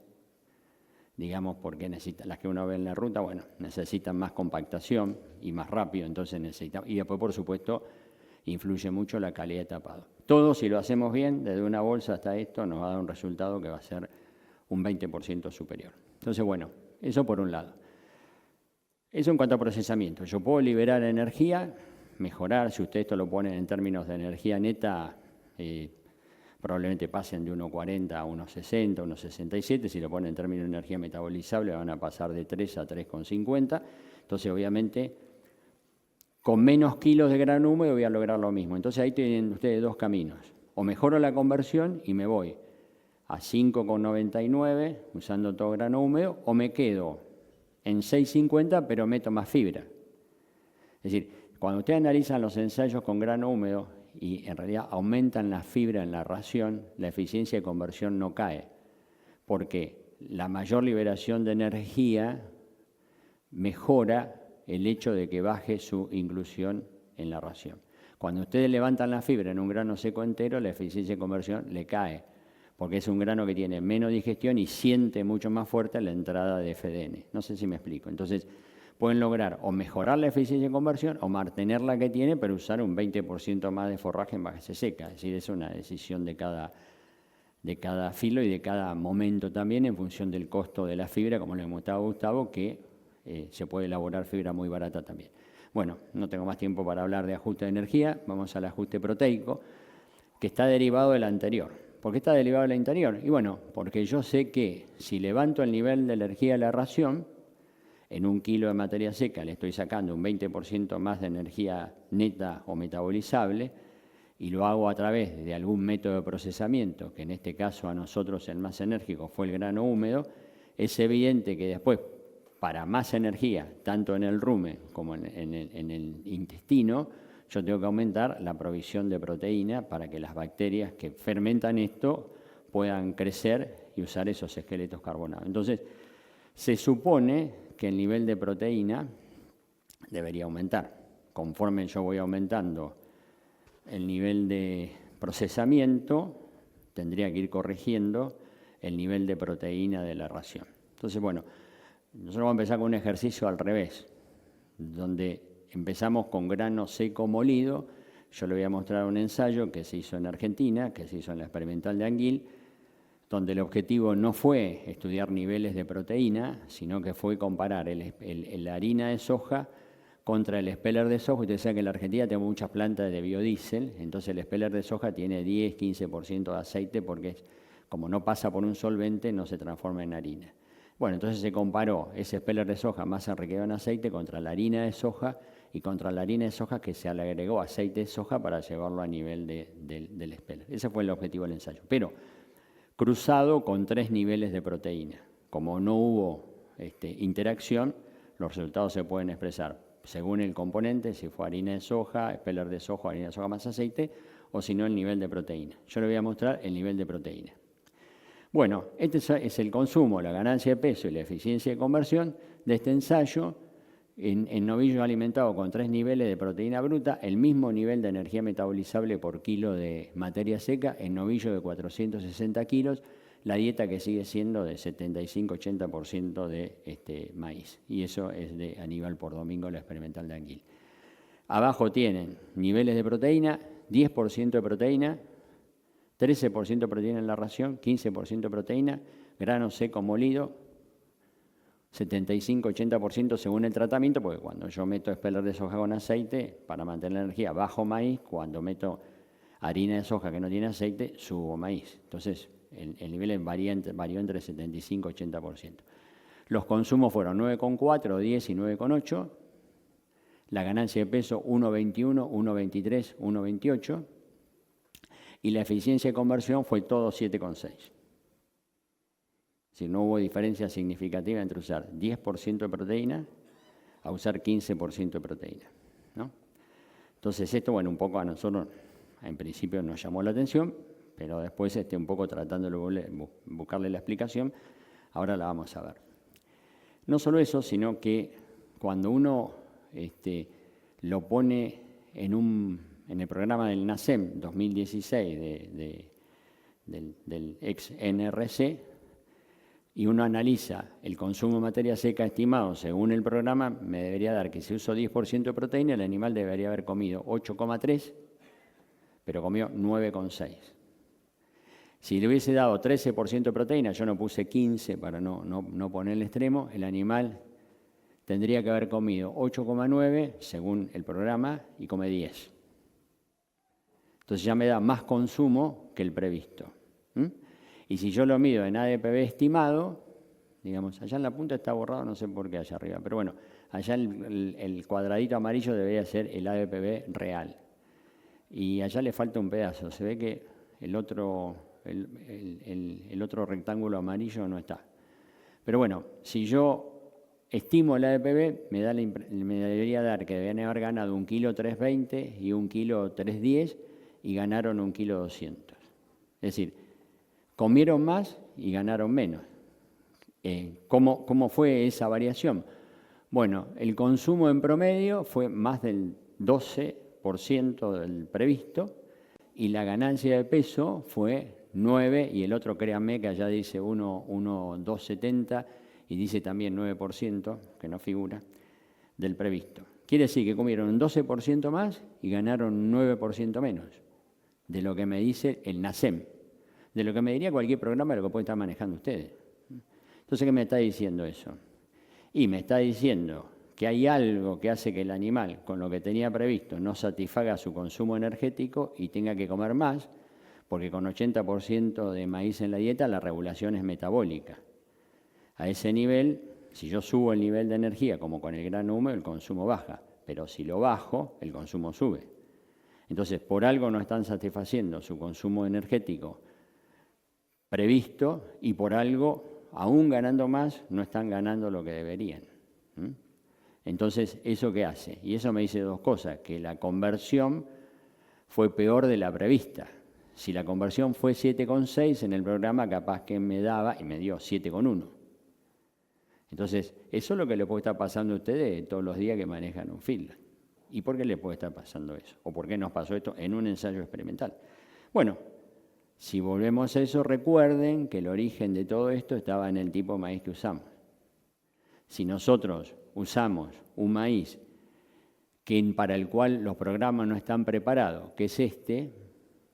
digamos, porque las que uno ve en la ruta, bueno, necesitan más compactación y más rápido, entonces necesitamos. Y después, por supuesto, influye mucho la calidad de tapado. Todo, si lo hacemos bien, desde una bolsa hasta esto, nos va a dar un resultado que va a ser un 20% superior. Entonces, bueno, eso por un lado. Eso en cuanto a procesamiento. Yo puedo liberar energía, mejorar, si ustedes esto lo ponen en términos de energía neta, probablemente pasen de 1,40 a 1,60, 1,67, si lo ponen en términos de energía metabolizable van a pasar de 3 a 3,50. Entonces, obviamente, con menos kilos de grano húmedo voy a lograr lo mismo. Entonces ahí tienen ustedes dos caminos. O mejoro la conversión y me voy a 5,99 usando todo grano húmedo, o me quedo en 6,50 pero meto más fibra. Es decir, cuando ustedes analizan los ensayos con grano húmedo y en realidad aumentan la fibra en la ración, la eficiencia de conversión no cae, porque la mayor liberación de energía mejora el hecho de que baje su inclusión en la ración. Cuando ustedes levantan la fibra en un grano seco entero, la eficiencia de conversión le cae, porque es un grano que tiene menos digestión y siente mucho más fuerte la entrada de FDN. No sé si me explico. Entonces, pueden lograr o mejorar la eficiencia de conversión o mantener la que tiene, pero usar un 20% más de forraje en base seca. Es decir, es una decisión de cada filo y de cada momento también en función del costo de la fibra, como le comentaba Gustavo, que se puede elaborar fibra muy barata también. Bueno, no tengo más tiempo para hablar de ajuste de energía, vamos al ajuste proteico, que está derivado del anterior. ¿Por qué está derivado del anterior? Y bueno, porque yo sé que si levanto el nivel de energía de la ración, en 1 kilo de materia seca le estoy sacando un 20% más de energía neta o metabolizable, y lo hago a través de algún método de procesamiento, que en este caso a nosotros el más enérgico fue el grano húmedo, es evidente que después, para más energía, tanto en el rumen como en el intestino, yo tengo que aumentar la provisión de proteína para que las bacterias que fermentan esto puedan crecer y usar esos esqueletos carbonados. Entonces, se supone que el nivel de proteína debería aumentar. Conforme yo voy aumentando el nivel de procesamiento, tendría que ir corrigiendo el nivel de proteína de la ración. Entonces, bueno, nosotros vamos a empezar con un ejercicio al revés, donde empezamos con grano seco molido. Yo le voy a mostrar un ensayo que se hizo en Argentina, que se hizo en la experimental de Anguil, donde el objetivo no fue estudiar niveles de proteína, sino que fue comparar la harina de soja contra el speller de soja. Ustedes saben que en la Argentina tenemos muchas plantas de biodiesel, entonces el speller de soja tiene 10-15% de aceite porque como no pasa por un solvente, no se transforma en harina. Bueno, entonces se comparó ese speller de soja más enriquecido en aceite contra la harina de soja y contra la harina de soja que se le agregó aceite de soja para llevarlo a nivel del speller. Ese fue el objetivo del ensayo. Pero cruzado con 3 niveles de proteína. Como no hubo interacción, los resultados se pueden expresar según el componente, si fue harina de soja, speller de soja, harina de soja más aceite, o si no el nivel de proteína. Yo le voy a mostrar el nivel de proteína. Bueno, este es el consumo, la ganancia de peso y la eficiencia de conversión de este ensayo en novillos alimentados con 3 niveles de proteína bruta, el mismo nivel de energía metabolizable por kilo de materia seca en novillos de 460 kilos, la dieta que sigue siendo de 75-80% de maíz. Y eso es de Aníbal por Domingo, la experimental de Anguil. Abajo tienen niveles de proteína, 10% de proteína, 13% de proteína en la ración, 15% de proteína, grano seco molido, 75-80% según el tratamiento, porque cuando yo meto speller de soja con aceite, para mantener la energía bajo maíz, cuando meto harina de soja que no tiene aceite, subo maíz. Entonces, el nivel varió entre 75-80%. Los consumos fueron 9,4, 10 y 9,8. La ganancia de peso 1,21, 1,23, 1,28. Y la eficiencia de conversión fue todo 7,6. Si no hubo diferencia significativa entre usar 10% de proteína a usar 15% de proteína, ¿no? Entonces esto, bueno, un poco a nosotros en principio nos llamó la atención, pero después un poco tratando de buscarle la explicación, ahora la vamos a ver. No solo eso, sino que cuando uno lo pone en el programa del NACEM 2016 del ex NRC, y uno analiza el consumo de materia seca estimado según el programa, me debería dar que si uso 10% de proteína, el animal debería haber comido 8,3, pero comió 9,6. Si le hubiese dado 13% de proteína, yo no puse 15 para no poner el extremo, el animal tendría que haber comido 8,9 según el programa y come 10. Entonces ya me da más consumo que el previsto. Y si yo lo mido en ADPB estimado, digamos, allá en la punta está borrado, no sé por qué allá arriba, pero bueno, allá el cuadradito amarillo debería ser el ADPB real. Y allá le falta un pedazo, se ve que el otro rectángulo amarillo no está. Pero bueno, si yo estimo el ADPB, me debería dar que deben haber ganado 1,320 kg y 1,310 kg, y ganaron 1,2 kilos. Es decir, comieron más y ganaron menos. ¿Cómo fue esa variación? Bueno, el consumo en promedio fue más del 12% del previsto y la ganancia de peso fue 9, y el otro, créanme, que allá dice 2,70 y dice también 9%, que no figura, del previsto. Quiere decir que comieron un 12% más y ganaron un 9% menos de lo que me dice el NACEM, de lo que me diría cualquier programa de lo que pueden estar manejando ustedes. Entonces, ¿qué me está diciendo eso? Y me está diciendo que hay algo que hace que el animal, con lo que tenía previsto, no satisfaga su consumo energético y tenga que comer más, porque con 80% de maíz en la dieta la regulación es metabólica. A ese nivel, si yo subo el nivel de energía, como con el grano húmedo, el consumo baja, pero si lo bajo, el consumo sube. Entonces, por algo no están satisfaciendo su consumo energético previsto y por algo, aún ganando más, no están ganando lo que deberían. Entonces, ¿eso qué hace? Y eso me dice dos cosas, que la conversión fue peor de la prevista. Si la conversión fue 7,6 en el programa, capaz que me daba y me dio 7,1. Entonces, eso es lo que le puede estar pasando a ustedes todos los días que manejan un feedlot. ¿Y por qué le puede estar pasando eso? ¿O por qué nos pasó esto en un ensayo experimental? Bueno, si volvemos a eso, recuerden que el origen de todo esto estaba en el tipo de maíz que usamos. Si nosotros usamos un maíz para el cual los programas no están preparados, que es este,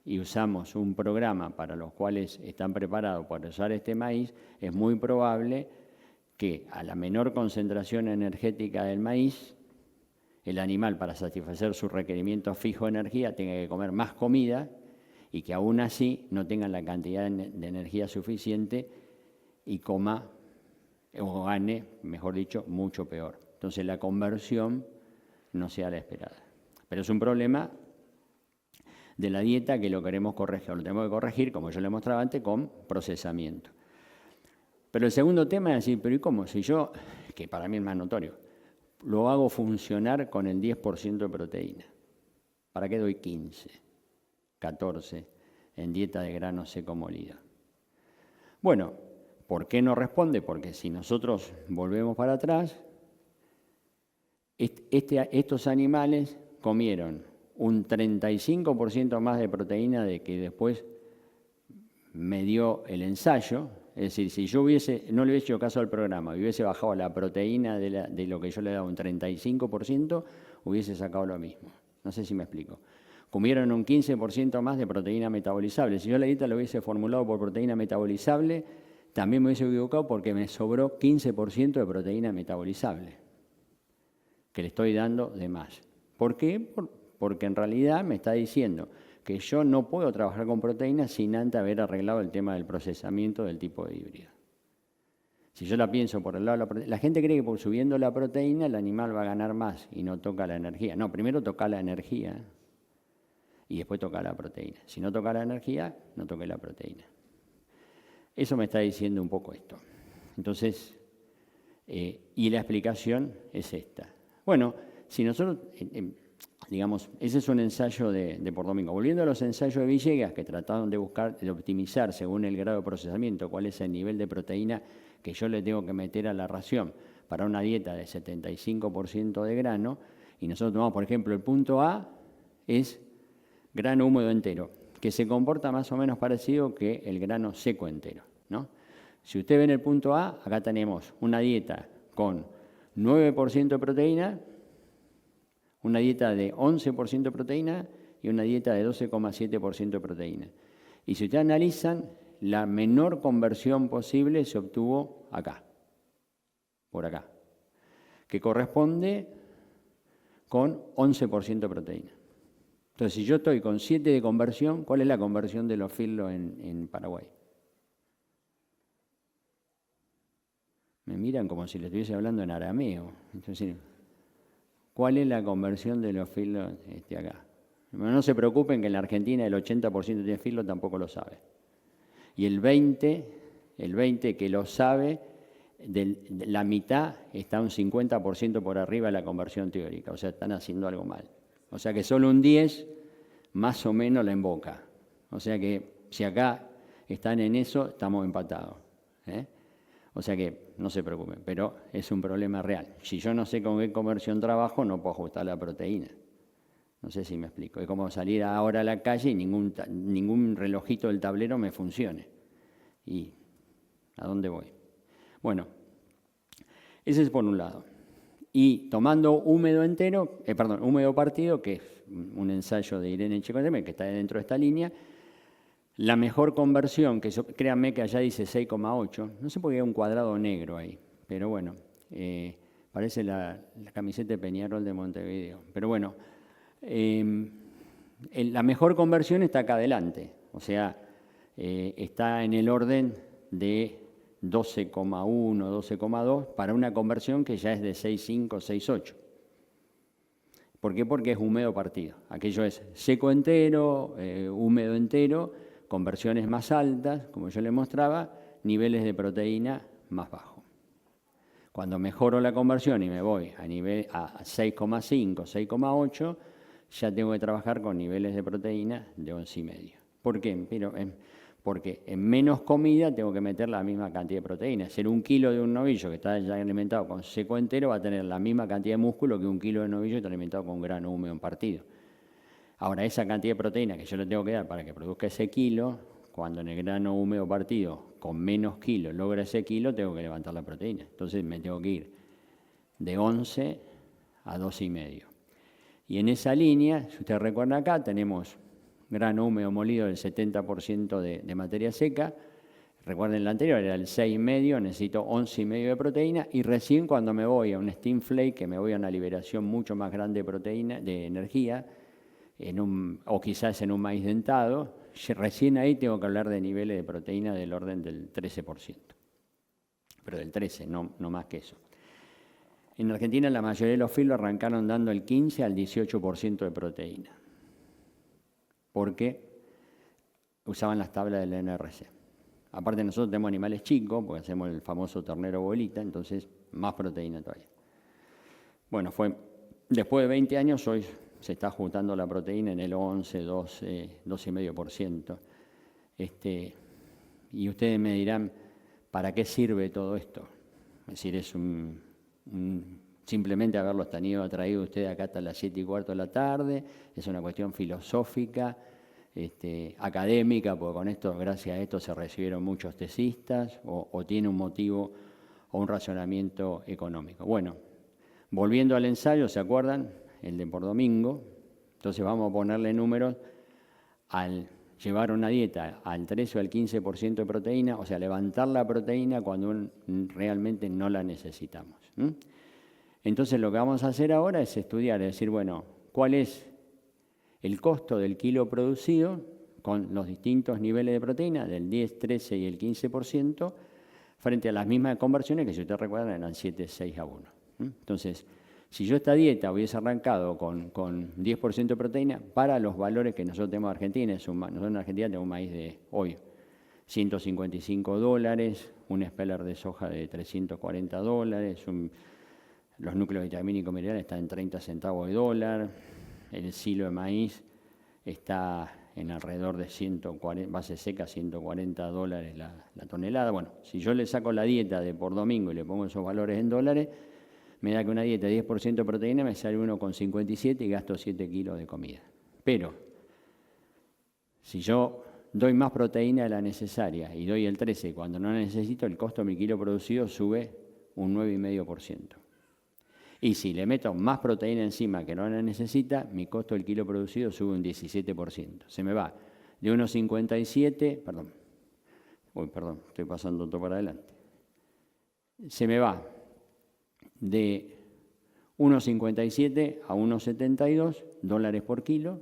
y usamos un programa para los cuales están preparados para usar este maíz, es muy probable que a la menor concentración energética del maíz, el animal, para satisfacer sus requerimientos fijos de energía, tenga que comer más comida y que aún así no tenga la cantidad de energía suficiente y coma o gane, mejor dicho, mucho peor. Entonces la conversión no sea la esperada. Pero es un problema de la dieta que lo queremos corregir, lo tenemos que corregir, como yo le mostraba antes, con procesamiento. Pero el segundo tema es decir, pero ¿y cómo? Si yo, que para mí es más notorio, lo hago funcionar con el 10% de proteína, ¿para qué doy 15, 14 en dieta de grano seco molido? Bueno, ¿por qué no responde? Porque si nosotros volvemos para atrás, estos animales comieron un 35% más de proteína de que después me dio el ensayo. Es decir, si yo no le hubiese hecho caso al programa y hubiese bajado la proteína de lo que yo le daba un 35%, hubiese sacado lo mismo. No sé si me explico. Comieron un 15% más de proteína metabolizable. Si yo la dieta lo hubiese formulado por proteína metabolizable, también me hubiese equivocado porque me sobró 15% de proteína metabolizable, que le estoy dando de más. ¿Por qué? Porque en realidad me está diciendo que yo no puedo trabajar con proteínas sin antes haber arreglado el tema del procesamiento del tipo de híbrido. Si yo la pienso por el lado de la proteína, la gente cree que por subiendo la proteína el animal va a ganar más y no toca la energía. No, primero toca la energía y después toca la proteína. Si no toca la energía, no toque la proteína. Eso me está diciendo un poco esto. Entonces, y la explicación es esta. Bueno, si nosotros... digamos, ese es un ensayo de por domingo. Volviendo a los ensayos de Villegas, que trataron de optimizar según el grado de procesamiento cuál es el nivel de proteína que yo le tengo que meter a la ración para una dieta de 75% de grano, y nosotros tomamos, por ejemplo, el punto A es grano húmedo entero, que se comporta más o menos parecido que el grano seco entero, ¿no? Si usted ve en el punto A, acá tenemos una dieta con 9% de proteína, una dieta de 11% de proteína y una dieta de 12,7% de proteína. Y si ustedes analizan, la menor conversión posible se obtuvo acá, por acá, que corresponde con 11% de proteína. Entonces, si yo estoy con 7 de conversión, ¿cuál es la conversión de los feedlots en Paraguay? Me miran como si les estuviese hablando en arameo. Entonces, ¿cuál es la conversión de los feedlots acá? No se preocupen que en la Argentina el 80% de feedlot tampoco lo sabe. Y el 20% que lo sabe, la mitad está un 50% por arriba de la conversión teórica. O sea, están haciendo algo mal. O sea que solo un 10% más o menos la emboca. O sea que si acá están en eso, estamos empatados. O sea que no se preocupen, pero es un problema real. Si yo no sé con qué conversión trabajo, no puedo ajustar la proteína. No sé si me explico. Es como salir ahora a la calle y ningún relojito del tablero me funcione. ¿Y a dónde voy? Bueno, ese es por un lado. Y tomando húmedo partido, que es un ensayo de Irene Checotemé, que está dentro de esta línea, la mejor conversión, créanme que allá dice 6,8, no sé por qué hay un cuadrado negro ahí, pero bueno, parece la camiseta de Peñarol de Montevideo. Pero bueno, la mejor conversión está acá adelante, o sea, está en el orden de 12,1, 12,2 para una conversión que ya es de 6,5, 6,8. ¿Por qué? Porque es húmedo partido. Aquello es seco entero, húmedo entero, conversiones más altas, como yo les mostraba, niveles de proteína más bajos. Cuando mejoro la conversión y me voy a 6,5, 6,8, ya tengo que trabajar con niveles de proteína de 11,5. ¿Por qué? Porque en menos comida tengo que meter la misma cantidad de proteína. Si 1 kilo de un novillo que está ya alimentado con seco entero va a tener la misma cantidad de músculo que 1 kilo de novillo que está alimentado con grano húmedo en partido. Ahora, esa cantidad de proteína que yo le tengo que dar para que produzca ese kilo, cuando en el grano húmedo partido con menos kilos logra ese kilo, tengo que levantar la proteína. Entonces me tengo que ir de 11 a 12,5. Y en esa línea, si ustedes recuerdan acá, tenemos grano húmedo molido del 70% de materia seca. Recuerden la anterior, era el 6,5, necesito 11,5 de proteína. Y recién cuando me voy a un steam flake, que me voy a una liberación mucho más grande de proteína, de energía, o quizás en un maíz dentado, recién ahí tengo que hablar de niveles de proteína del orden del 13%. Pero del 13%, no más que eso. En Argentina la mayoría de los filos arrancaron dando el 15 al 18% de proteína, porque usaban las tablas del NRC. Aparte nosotros tenemos animales chicos, porque hacemos el famoso ternero bolita, entonces más proteína todavía. Bueno, después de 20 años, hoy se está ajustando la proteína en el 11, 12, 12,5%. Y ustedes me dirán, ¿para qué sirve todo esto? Es decir, es simplemente haberlos traído ustedes acá hasta las 7:15 de la tarde, es una cuestión filosófica, académica, porque con esto, gracias a esto se recibieron muchos tesistas, o tiene un motivo o un razonamiento económico. Bueno, volviendo al ensayo, ¿se acuerdan? El de por domingo. Entonces vamos a ponerle números al llevar una dieta al 13 o al 15% de proteína, o sea, levantar la proteína cuando realmente no la necesitamos. Entonces lo que vamos a hacer ahora es estudiar, es decir, bueno, ¿cuál es el costo del kilo producido con los distintos niveles de proteína, del 10, 13 y el 15%, frente a las mismas conversiones que, si ustedes recuerdan, eran 7, 6 a 1. Entonces, si yo esta dieta hubiese arrancado con 10% de proteína, para los valores que nosotros tenemos en Argentina, nosotros en Argentina tenemos un maíz de hoy, $155, un speller de soja de $340, los núcleos vitamínicos minerales están en 30 centavos de dólar, el silo de maíz está en alrededor de 140, base seca, $140 la tonelada. Bueno, si yo le saco la dieta de por domingo y le pongo esos valores en dólares, me da que una dieta de 10% de proteína me sale 1,57 y gasto 7 kilos de comida. Pero, si yo doy más proteína de la necesaria y doy el 13 cuando no la necesito, el costo de mi kilo producido sube un 9,5%. Y si le meto más proteína encima que no la necesita, mi costo del kilo producido sube un 17%. Se me va de 1,57, perdón, estoy pasando todo para adelante. Se me va de 1,57 a 1,72 dólares por kilo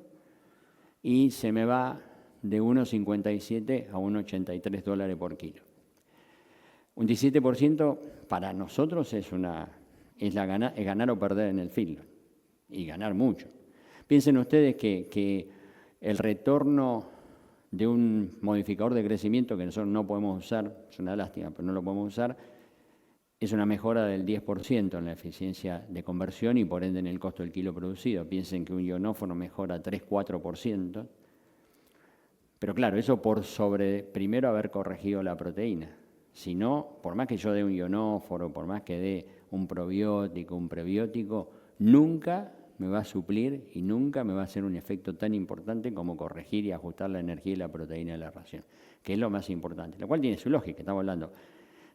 y se me va de 1,57 a 1,83 dólares por kilo. Un 17% para nosotros es ganar o perder en el filo, y ganar mucho. Piensen ustedes que el retorno de un modificador de crecimiento que nosotros no podemos usar, es una lástima, pero no lo podemos usar, es una mejora del 10% en la eficiencia de conversión y por ende en el costo del kilo producido. Piensen que un ionóforo mejora 3-4%, pero claro, eso por sobre primero haber corregido la proteína. Si no, por más que yo dé un ionóforo, por más que dé un probiótico, un prebiótico, nunca me va a suplir y nunca me va a hacer un efecto tan importante como corregir y ajustar la energía y la proteína de la ración, que es lo más importante, lo cual tiene su lógica. Estamos hablando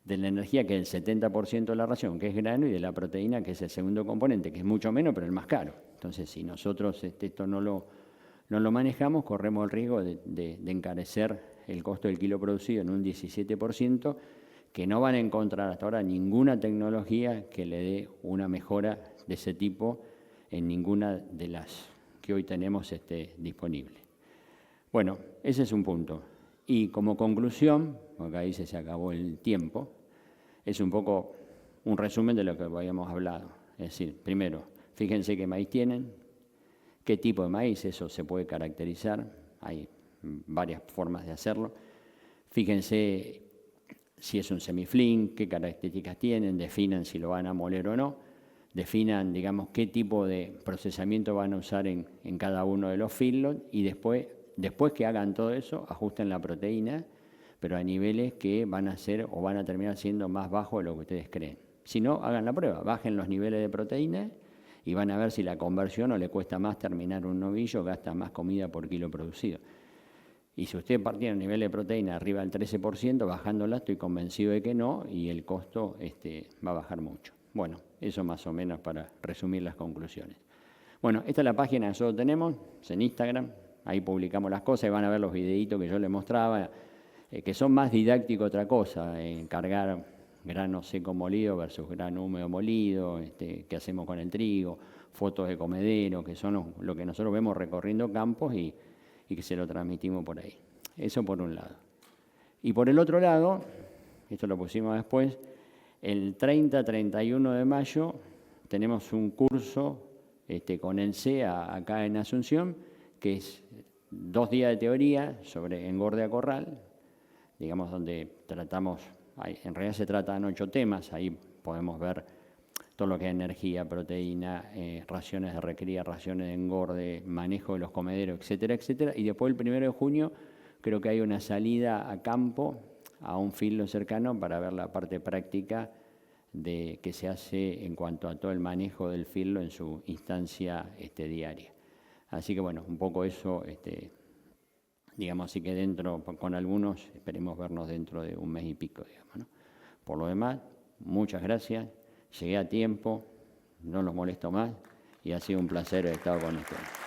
de la energía, que es el 70% de la ración, que es grano, y de la proteína, que es el segundo componente, que es mucho menos, pero el más caro. Entonces, si nosotros esto no lo manejamos, corremos el riesgo de encarecer el costo del kilo producido en un 17%, que no van a encontrar hasta ahora ninguna tecnología que le dé una mejora de ese tipo en ninguna de las que hoy tenemos disponible. Bueno, ese es un punto. Y como conclusión, porque ahí se acabó el tiempo, es un poco un resumen de lo que habíamos hablado. Es decir, primero, fíjense qué maíz tienen, qué tipo de maíz, eso se puede caracterizar, hay varias formas de hacerlo. Fíjense si es un semiflin, qué características tienen, definan si lo van a moler o no, definan, digamos, qué tipo de procesamiento van a usar en cada uno de los feedlots y después que hagan todo eso, ajusten la proteína, pero a niveles que van a ser o van a terminar siendo más bajos de lo que ustedes creen. Si no, hagan la prueba, bajen los niveles de proteína y van a ver si la conversión o le cuesta más terminar un novillo, gasta más comida por kilo producido. Y si ustedes partieron nivel de proteína arriba del 13%, bajándola, estoy convencido de que no, y el costo va a bajar mucho. Bueno, eso más o menos para resumir las conclusiones. Bueno, esta es la página que nosotros tenemos, es en Instagram, ahí publicamos las cosas y van a ver los videitos que yo les mostraba, que son más didácticos otra cosa, cargar grano seco molido versus grano húmedo molido, qué hacemos con el trigo, fotos de comedero, que son lo que nosotros vemos recorriendo campos y que se lo transmitimos por ahí. Eso por un lado. Y por el otro lado, esto lo pusimos después, el 30-31 de mayo tenemos un curso con el CEA acá en Asunción, que es 2 días de teoría sobre engorde a corral, digamos, donde tratamos, en realidad se tratan 8 temas, ahí podemos ver todo lo que es energía, proteína, raciones de recría, raciones de engorde, manejo de los comederos, etcétera, etcétera. Y después el 1 de junio creo que hay una salida a campo, a un feedlot cercano, para ver la parte práctica de que se hace en cuanto a todo el manejo del feedlot en su instancia diaria. Así que bueno, un poco eso, digamos así, que dentro, con algunos, esperemos vernos dentro de un mes y pico, digamos, ¿no? Por lo demás, muchas gracias, llegué a tiempo, no los molesto más y ha sido un placer haber estado con ustedes.